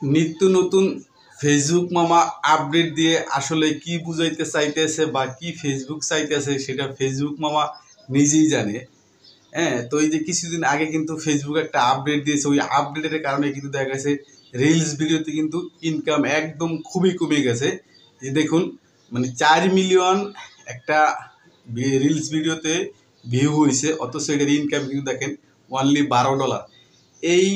নিত্য নতুন ফেসবুক মামা আপডেট দিয়ে আসলে কি বুঝাইতে চাইতেছে বা কি ফেসবুক চাইতেছে সেটা ফেসবুক মামা নিজেই জানে। হ্যাঁ, তো এই যে কিছুদিন আগে কিন্তু ফেসবুক একটা আপডেট দিয়েছে, ওই আপডেটের কারণে কিন্তু দেখা গেছে রিলস ভিডিওতে কিন্তু ইনকাম একদম খুবই কমে গেছে। যে দেখুন, মানে 4 মিলিয়ন একটা রিলস ভিডিওতে ভিউ হয়েছে, অথচ এটার ইনকাম কিন্তু দেখেন অনলি $12। এই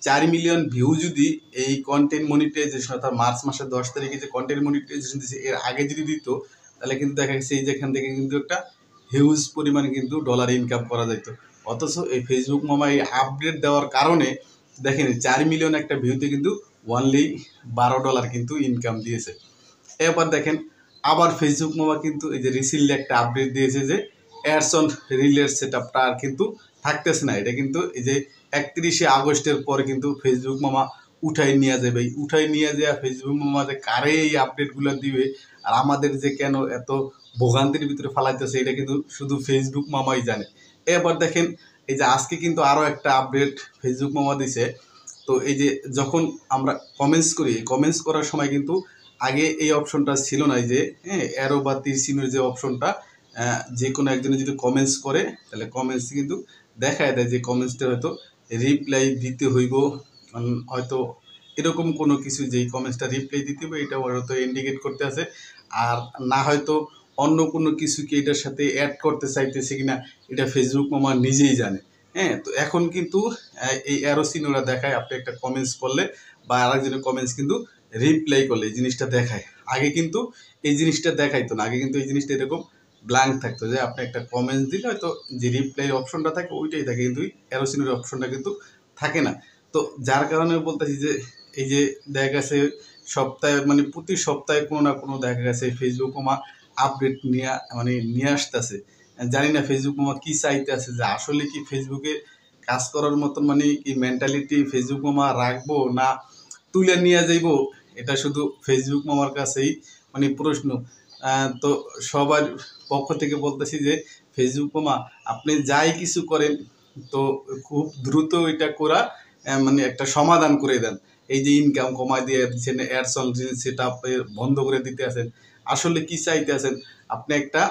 4 মিলিয়ন ভিউ যদি এই কন্টেন্ট মনিটাইজেশন অর্থাৎ মার্চ মাসের 10 তারিখে যে কন্টেন্ট মনিটাইজেশন দিচ্ছে এর আগে যদি দিত, তাহলে কিন্তু দেখা গেছে এই যেখান থেকে কিন্তু একটা হিউজ পরিমাণে কিন্তু ডলার ইনকাম করা যেত। অথচ এই ফেসবুক মামা এই আপডেট দেওয়ার কারণে দেখেন 4 মিলিয়ন একটা ভিউতে কিন্তু অনলি $12 কিন্তু ইনকাম দিয়েছে। এবার দেখেন আবার ফেসবুক মামা কিন্তু এই যে রিসেন্টলি একটা আপডেট দিয়েছে যে অ্যাডস অন রিলের সেট আপটা আর কিন্তু থাকতেছে না। এটা কিন্তু এই যে 31শে আগস্টের পর কিন্তু ফেসবুক মামা উঠাই নিয়ে যাবে। এই উঠাই নিয়ে যাওয়া ফেসবুক মামা যে কারে এই আপডেটগুলো দিবে আর আমাদের যে কেন এত ভোগান্তির ভিতরে ফালাইতেছে এটা কিন্তু শুধু ফেসবুক মামাই জানে। এবার দেখেন এই যে আজকে কিন্তু আরও একটা আপডেট ফেসবুক মামা দিছে। তো এই যে যখন আমরা কমেন্টস করি, কমেন্টস করার সময় কিন্তু আগে এই অপশনটা ছিল না, এই যে হ্যাঁ অ্যারো বা তীর চিহ্নের যে অপশনটা, যে কোনো একজনে যদি কমেন্টস করে তাহলে কমেন্টস কিন্তু দেখায় দেয় যে কমেন্টসটা হয়তো রিপ্লাই দিতে হইব, হয়তো এরকম কোনো কিছু যেই কমেন্টসটা রিপ্লাই দিতে হবে এটা হয়তো ইন্ডিকেট করতে আছে, আর না হয়তো অন্য কোনো কিছু কি এটার সাথে অ্যাড করতে চাইতেছে কিনা এটা ফেসবুক মামা নিজেই জানে। হ্যাঁ, তো এখন কিন্তু এই অ্যারো চিহ্নটা দেখায় আপনি একটা কমেন্টস করলে বা আরেকজনের কমেন্টস কিন্তু রিপ্লাই করলে এই জিনিসটা দেখায়। আগে কিন্তু এই জিনিসটা দেখাইতো না, আগে কিন্তু এই জিনিসটা এরকম ব্ল্যাঙ্ক থাকতো, যে আপনি একটা কমেন্টস দিলে হয়তো যে রিপ্লাই অপশনটা থাকে ওইটাই থাকে, কিন্তু অ্যারো চিহ্নের অপশনটা কিন্তু থাকে না। তো যার কারণে বলতেছি যে এই যে দেখা গেছে সপ্তাহে মানে প্রতি সপ্তাহে কোনো না কোনো দেখা গেছে ফেসবুক মামা আপডেট নিয়ে আসতেছে। জানি না ফেসবুক মামা কি চাইতে আছে, যে আসলে কি ফেসবুকে কাজ করার মতন মানে কি মেন্টালিটি ফেসবুক মামা রাখবো না তুলে নিয়ে যাইবো, এটা শুধু ফেসবুক মামার কাছেই মানে প্রশ্ন। তো সবার পক্ষ থেকে বলতেছি যে ফেসবুক মামা আপনি যাই কিছু করেন তো খুব দ্রুত এটা করা মানে একটা সমাধান করে দেন। এই যে ইনকাম কমায় দিয়ে দিচ্ছেন, অ্যাডস অন সেটা বন্ধ করে দিতে আছেন, আসলে কি চাইতে আছেন আপনি একটা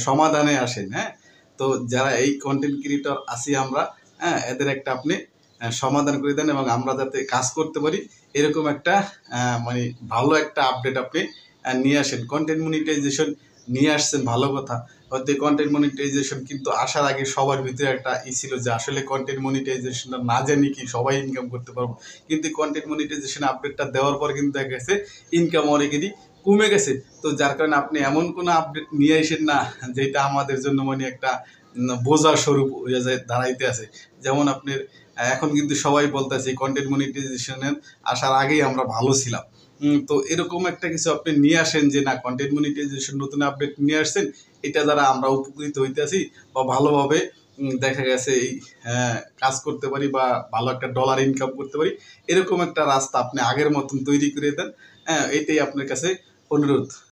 সমাধানে আসেন। হ্যাঁ, তো যারা এই কন্টেন্ট ক্রিয়েটর আছি আমরা, হ্যাঁ এদের একটা আপনি সমাধান করে দেন এবং আমরা যাতে কাজ করতে পারি এরকম একটা মানে ভালো একটা আপডেট আপনি নিয়ে আসেন। কন্টেন্ট মনিটাইজেশন নিয়ে আসছেন, ভালো কথা। হয়তো কন্টেন্ট মনিটাইজেশন কিন্তু আসার আগে সবার ভিতরে একটা ছিল যে আসলে কন্টেন্ট মনিটাইজেশনটা না জানি কি সবাই ইনকাম করতে পারবো, কিন্তু কন্টেন্ট মনিটাইজেশন আপডেটটা দেওয়ার পর কিন্তু দেখা গেছে ইনকাম অনেকেরই কমে গেছে। তো যার কারণে আপনি এমন কোনো আপডেট নিয়ে আসেন না যেটা আমাদের জন্য মানে একটা বোঝা স্বরূপ হয়ে যায় দাঁড়াইতে আছে। যেমন আপনার এখন কিন্তু সবাই বলতেছে কন্টেন্ট মনিটাইজেশনের আসার আগেই আমরা ভালো ছিলাম। তো এরকম একটা কিছু আপনি নিয়ে আসেন যে না কন্টেন্ট মনিটাইজেশন নতুন আপডেট নিয়ে আসছেন, এটা দ্বারা আমরা উপকৃত হইতেছি বা ভালোভাবে দেখা গেছে এই কাজ করতে পারি বা ভালো একটা ডলার ইনকাম করতে পারি, এরকম একটা রাস্তা আপনি আগের মতন তৈরি করে দেন। হ্যাঁ, এটাই আপনার কাছে অনুরোধ।